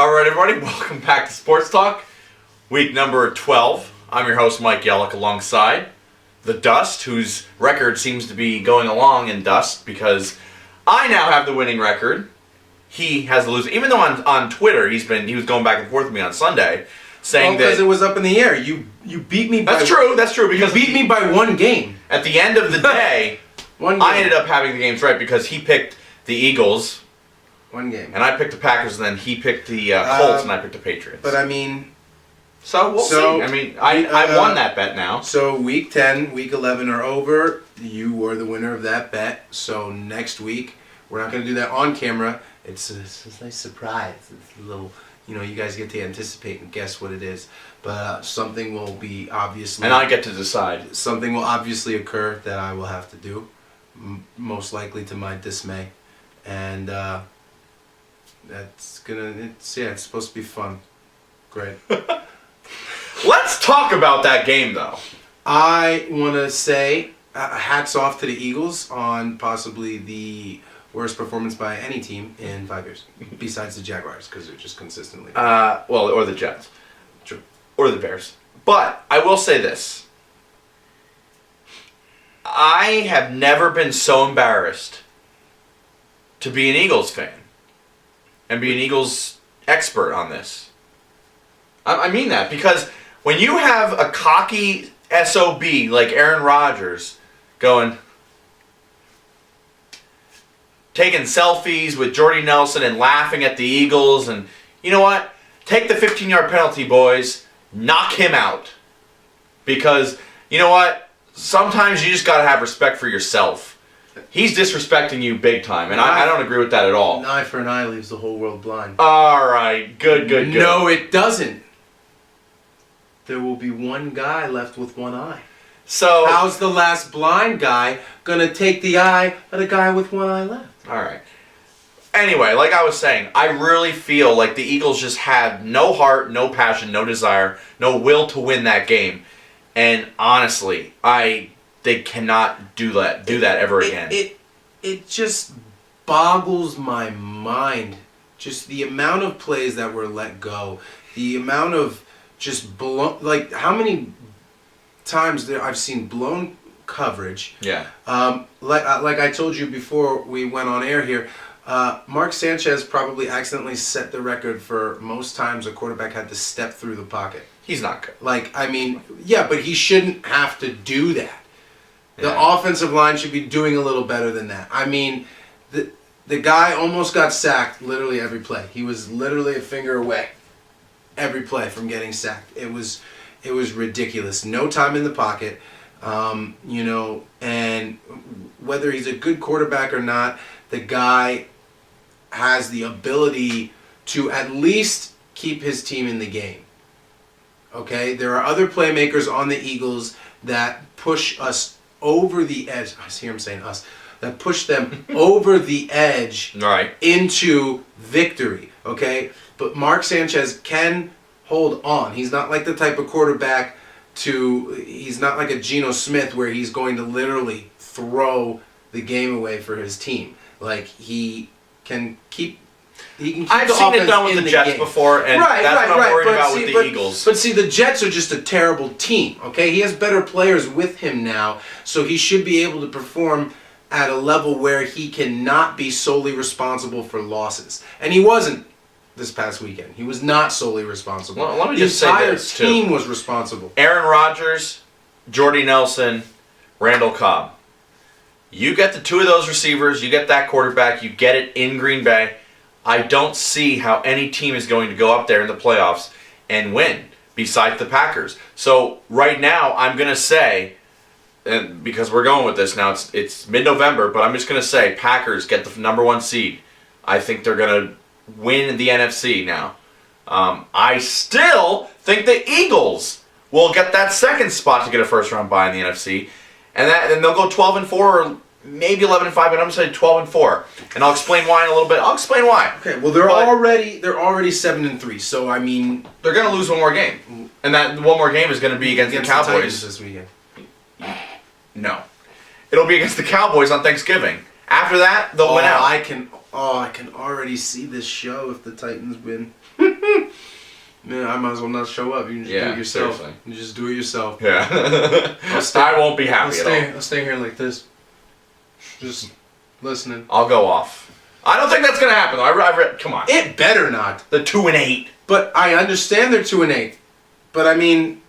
Alright everybody, welcome back to Sports Talk, week number 12. I'm your host Mike Yellick alongside the Dust, whose record seems to be going along in dust because I now have the winning record. He has the losing. Even though on Twitter he was going back and forth with me on Sunday saying that... because it was up in the air. You beat me by... That's true, because... You beat me by one game. At the end of the day, I ended up having the games right because he picked the Eagles... One game. And I picked the Packers, and then he picked the Colts, and I picked the Patriots. But I mean... So, we'll see. I mean, I won that bet now. So, week 10, week 11 are over. You were the winner of that bet. So, next week, we're not going to do that on camera. It's a nice surprise. It's a little... you guys get to anticipate and guess what it is. But something will be obviously... And I get to decide. Something will obviously occur that I will have to do. Most likely to my dismay. And, it's supposed to be fun. Great. Let's talk about that game, though. I want to say hats off to the Eagles on possibly the worst performance by any team in 5 years, besides the Jaguars, because they're just consistently. Or the Jets. True. Or the Bears. But I will say this. I have never been so embarrassed to be an Eagles fan and be an Eagles expert on this. I mean that, because when you have a cocky SOB like Aaron Rodgers taking selfies with Jordy Nelson and laughing at the Eagles, and you know what? Take the 15-yard penalty, boys. Knock him out. Because, you know what? Sometimes you just got to have respect for yourself. He's disrespecting you big time, and I don't agree with that at all. An eye for an eye leaves the whole world blind. All right. Good. No, it doesn't. There will be one guy left with one eye. So how's the last blind guy going to take the eye of the guy with one eye left? All right. Anyway, like I was saying, I really feel like the Eagles just had no heart, no passion, no desire, no will to win that game. And honestly, they cannot do that ever again. It just boggles my mind. Just the amount of plays that were let go, the amount of just blown, like how many times I've seen blown coverage. Yeah. Like I told you before we went on air here, Mark Sanchez probably accidentally set the record for most times a quarterback had to step through the pocket. He's not good. But he shouldn't have to do that. The offensive line should be doing a little better than that. I mean, the guy almost got sacked literally every play. He was literally a finger away every play from getting sacked. It was ridiculous. No time in the pocket, and whether he's a good quarterback or not, the guy has the ability to at least keep his team in the game. Okay? There are other playmakers on the Eagles that push us over the edge. I hear him saying us. That push them over the edge into victory. Okay? But Mark Sanchez can hold on. He's not like the type of quarterback he's not like a Geno Smith where he's going to literally throw the game away for his team. Like he can keep I've seen it done with the Jets before, and that's what I'm worried about with the Eagles. But see, the Jets are just a terrible team, okay? He has better players with him now, so he should be able to perform at a level where he cannot be solely responsible for losses. And he wasn't this past weekend. He was not solely responsible. Well, let me just say this, too. The entire team was responsible. Aaron Rodgers, Jordy Nelson, Randall Cobb. You get the two of those receivers, you get that quarterback, you get it in Green Bay. I don't see how any team is going to go up there in the playoffs and win besides the Packers. So right now I'm going to say, and because we're going with this now, it's mid-November, but I'm just going to say Packers get the number 1 seed. I think they're going to win the NFC now. I still think the Eagles will get that second spot to get a first-round bye in the NFC, and then they'll go 12-4 or maybe 11-5, but I'm going to say 12-4, and I'll explain why in a little bit. I'll explain why. Okay, well they're already 7-3, so I mean they're going to lose one more game, and that one more game is going to be against the Cowboys this weekend. No, it'll be against the Cowboys on Thanksgiving. After that, they'll win out. I can already see this show if the Titans win. Man, I might as well not show up. You can just do it yourself. Seriously. You just do it yourself. Yeah. I won't be happy at all. I'll stay here like this. Just listening. I'll go off. I don't think that's going to happen, though. Come on. It better not. The 2-8. But I understand they're 2-8. But I mean...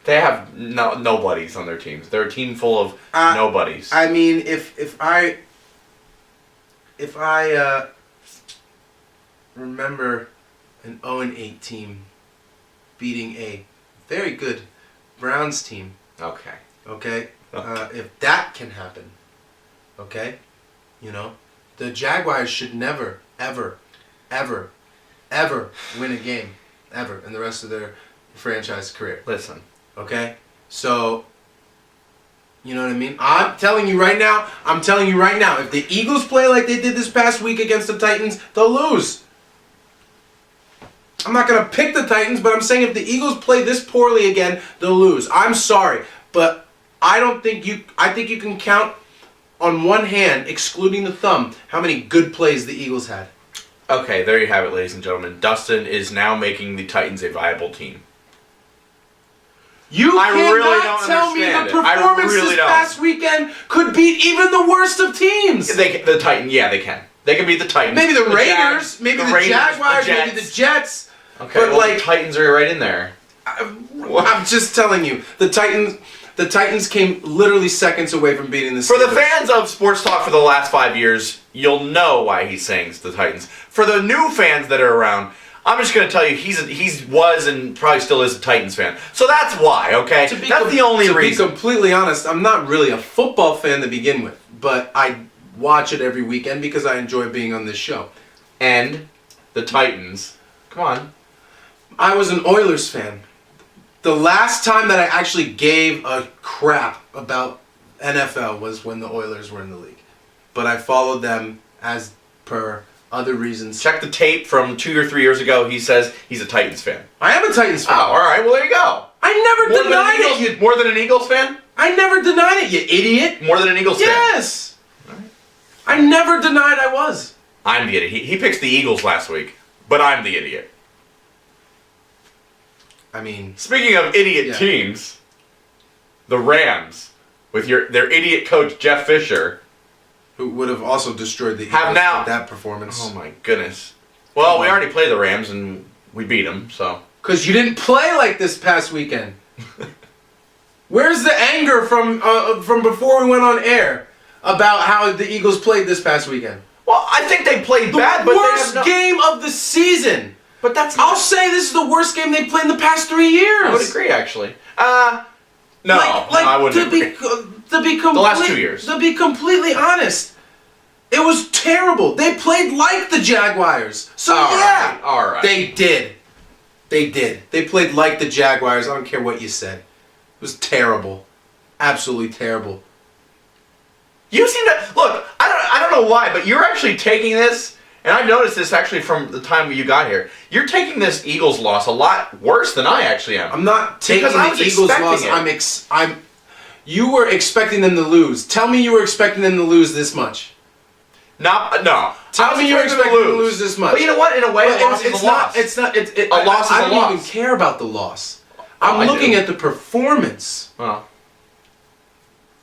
They have nobodies on their teams. They're a team full of nobodies. I mean, if I remember an 0-8 team beating a very good Browns team. Okay? If that can happen, okay? You know, the Jaguars should never, ever, ever, ever win a game, ever, in the rest of their franchise career. Listen. Okay? So, you know what I mean? I'm telling you right now, if the Eagles play like they did this past week against the Titans, they'll lose. I'm not going to pick the Titans, but I'm saying if the Eagles play this poorly again, they'll lose. I'm sorry, but I think you can count on one hand, excluding the thumb, how many good plays the Eagles had. Okay, there you have it, ladies and gentlemen. Dustin is now making the Titans a viable team. You cannot tell me the performance this past weekend could beat even the worst of teams. They can. They can beat the Titans. Maybe the Raiders, maybe the Jaguars, maybe the Jets. Okay, but well, the Titans are right in there. I'm just telling you, the Titans came literally seconds away from beating the Steelers. For the fans of Sports Talk for the last 5 years, you'll know why he's saying it's the Titans. For the new fans that are around, I'm just going to tell you he was and probably still is a Titans fan. So that's why, okay? That's the only reason. To be completely honest, I'm not really a football fan to begin with, but I watch it every weekend because I enjoy being on this show. And the Titans, come on. I was an Oilers fan. The last time that I actually gave a crap about NFL was when the Oilers were in the league. But I followed them as per other reasons. Check the tape from 2 or 3 years ago. He says he's a Titans fan. I am a Titans fan. Oh, all right. Well, there you go. I never denied it. More than an Eagles fan? I never denied it, you idiot. More than an Eagles fan? Yes. All right. I never denied I was. I'm the idiot. He picks the Eagles last week, but I'm the idiot. I mean... Speaking of idiot teams, the Rams, with their idiot coach, Jeff Fisher... Who would have also destroyed the Eagles with that performance. Oh my goodness. Well, we already played the Rams and we beat them, so... Because you didn't play like this past weekend. Where's the anger from before we went on air about how the Eagles played this past weekend? Well, I think they played bad, but the worst game of the season. But that's I'll say this is the worst game they've played in the past 3 years. I would agree, actually. No, I wouldn't agree. The last 2 years. To be completely honest, it was terrible. They played like the Jaguars. So all right. They did. They played like the Jaguars. I don't care what you said. It was terrible. Absolutely terrible. You seem to look. I don't know why, but you're actually taking this, and I've noticed this actually from the time you got here. You're taking this Eagles loss a lot worse than I actually am. I'm not taking the Eagles loss. You were expecting them to lose. Tell me you were expecting them to lose this much. No. Tell me you were expecting them to lose this much. But you know what? In a way, a loss is a loss. It's not. A loss is a loss. I don't even care about the loss. I'm looking at the performance. Well,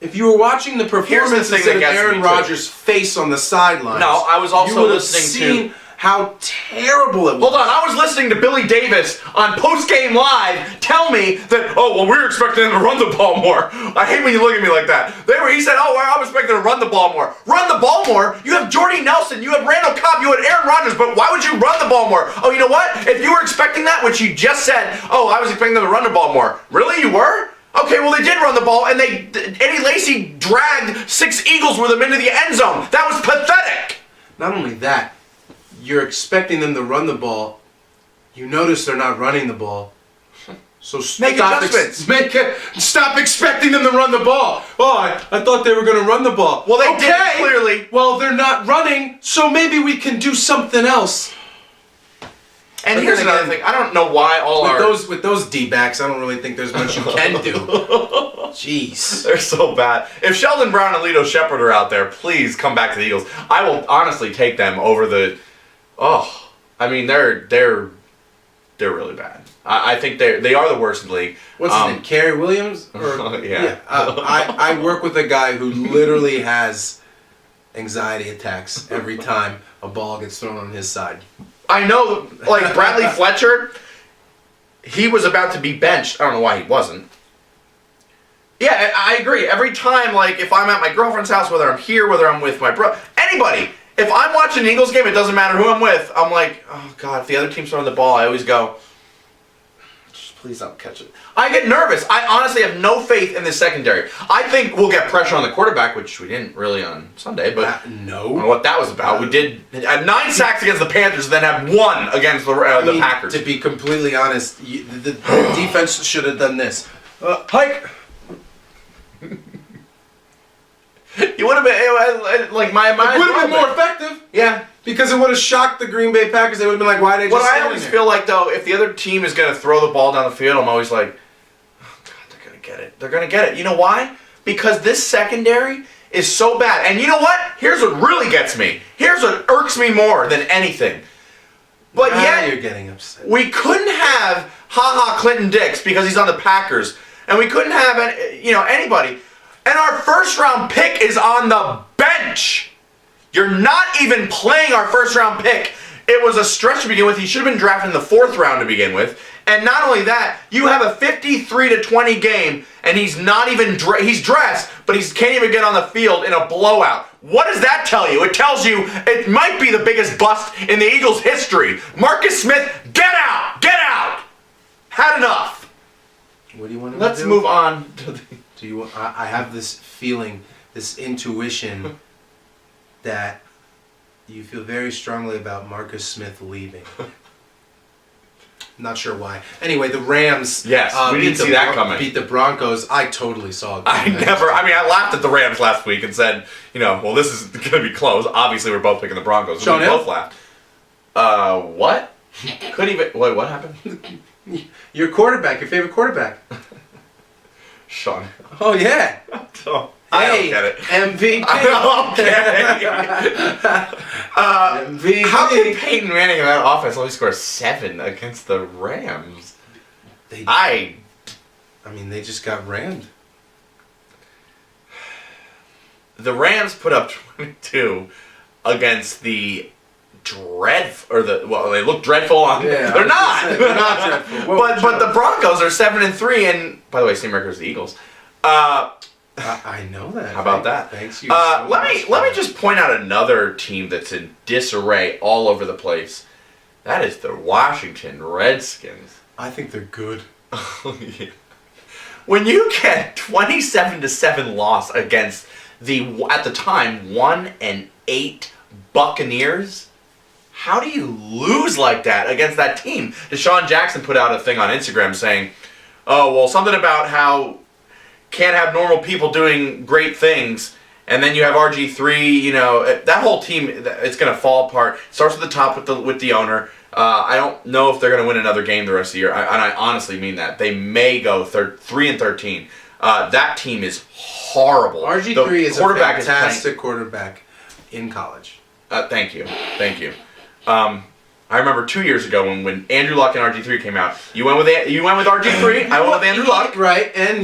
if you were watching the performance instead of Aaron Rodgers' face on the sidelines, no, I was also listening to how terrible it was. Hold on, I was listening to Billy Davis on Post Game Live tell me that, we were expecting them to run the ball more. I hate when you look at me like that. He said, I was expecting them to run the ball more. Run the ball more? You have Jordy Nelson, you have Randall Cobb, you have Aaron Rodgers, but why would you run the ball more? Oh, you know what? If you were expecting that, which you just said, I was expecting them to run the ball more. Really? You were? Okay, well, they did run the ball, and Eddie Lacy dragged 6 Eagles with him into the end zone. That was pathetic. Not only that, you're expecting them to run the ball. You notice they're not running the ball. So make adjustments. Stop expecting them to run the ball. I thought they were going to run the ball. Well, they did clearly. Well, they're not running, so maybe we can do something else. And here's another thing. I don't know why with those D-backs, I don't really think there's much you can do. Jeez. They're so bad. If Sheldon Brown and Lito Shepherd are out there, please come back to the Eagles. I will honestly take them over the... I mean, they're They're really bad. I think they are the worst in the league. What's his name? Kerry Williams? Yeah. I work with a guy who literally has anxiety attacks every time a ball gets thrown on his side. I know, like Bradley Fletcher, he was about to be benched. I don't know why he wasn't. Yeah, I agree. Every time, like, if I'm at my girlfriend's house, whether I'm here, whether I'm with my bro, anybody, if I'm watching an Eagles game, it doesn't matter who I'm with. I'm like, oh, God, if the other team's throwing the ball, I always go, just please don't catch it. I get nervous. I honestly have no faith in the secondary. I think we'll get pressure on the quarterback, which we didn't really on Sunday, but I don't know what that was about. We did have 9 sacks against the Panthers, and then had 1 against the Packers. To be completely honest, the defense should have done this. Hike! You would have been like my mind. It would have been more effective. Yeah, because it would have shocked the Green Bay Packers. They would have been like, "Why did they just?" What I always feel like though, if the other team is going to throw the ball down the field, I'm always like, "Oh God, they're going to get it. They're going to get it." You know why? Because this secondary is so bad. And you know what? Here's what really gets me. Here's what irks me more than anything. But yet, you're getting upset. We couldn't have Clinton Dix because he's on the Packers, and we couldn't have anybody. And our first round pick is on the bench. You're not even playing our first round pick. It was a stretch to begin with. He should have been drafted in the 4th round to begin with. And not only that, you have a 53-20 game, and he's not even he's dressed, but he can't even get on the field in a blowout. What does that tell you? It tells you it might be the biggest bust in the Eagles' history. Marcus Smith, get out! Get out! Had enough. What do you want to do? Let's move on to the... I have this feeling, this intuition that you feel very strongly about Marcus Smith leaving. Not sure why. Anyway, the Rams. Yes, we didn't see that coming. Beat the Broncos. I totally saw it. I laughed at the Rams last week and said, well, this is going to be close. Obviously, we're both picking the Broncos. So we both laughed. What? Wait, what happened? Your quarterback, your favorite quarterback. Sean. Oh, yeah. I don't get it. MVP. MVP. How can Peyton Manning in that offense only score 7 against the Rams? I mean, they just got rammed. The Rams put up 22 against the they look dreadful on. Yeah, they're not. They're not dreadful. But the Broncos are 7-3, and by the way, same record as the Eagles. I know that. How about that? Thanks. Let me just point out another team that's in disarray all over the place. That is the Washington Redskins. I think they're good. Yeah. When you get 27-7 loss against the at the time 1-8 Buccaneers. How do you lose like that against that team? Deshaun Jackson put out a thing on Instagram saying, oh, well, something about how can't have normal people doing great things, and then you have RG3, that whole team, it's going to fall apart. It starts at the top with the owner. I don't know if they're going to win another game the rest of the year, and I honestly mean that. They may go 3-13. That team is horrible. RG3 is a fantastic quarterback in college. Thank you. I remember 2 years ago when Andrew Luck and RG3 came out. You went with RG3. I went with Andrew Luck. Right, and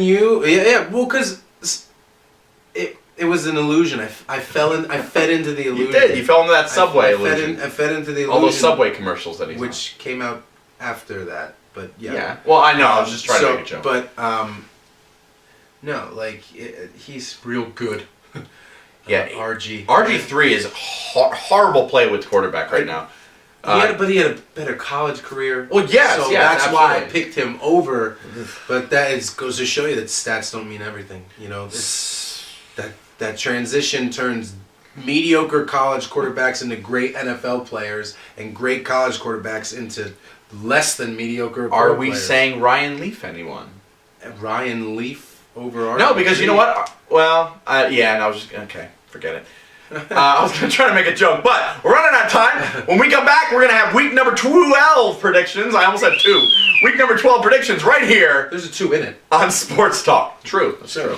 well, because it was an illusion. I fed into the illusion. You did. You fell into that Subway illusion. I fed into the illusion. All those Subway commercials that he which came out after that, but yeah. Yeah. Well, I know. I was just trying to make a joke. But no, he's real good. Yeah, RG3 is horrible play with quarterback right now. But he had a better college career. Well, yes, so yes, that's absolutely. why I picked him over. But goes to show you that stats don't mean everything. That transition turns mediocre college quarterbacks into great NFL players, and great college quarterbacks into less than mediocre. Are we saying Ryan Leaf anyone? Ryan Leaf over RG3? No, because you know what? Well, yeah, and I was just okay. Forget it. I was going to try to make a joke, but we're running out of time. When we come back, we're going to have week number 12 predictions. I almost said 2. Week number 12 predictions right here. There's a 2 in it. On Sports Talk. True. That's true.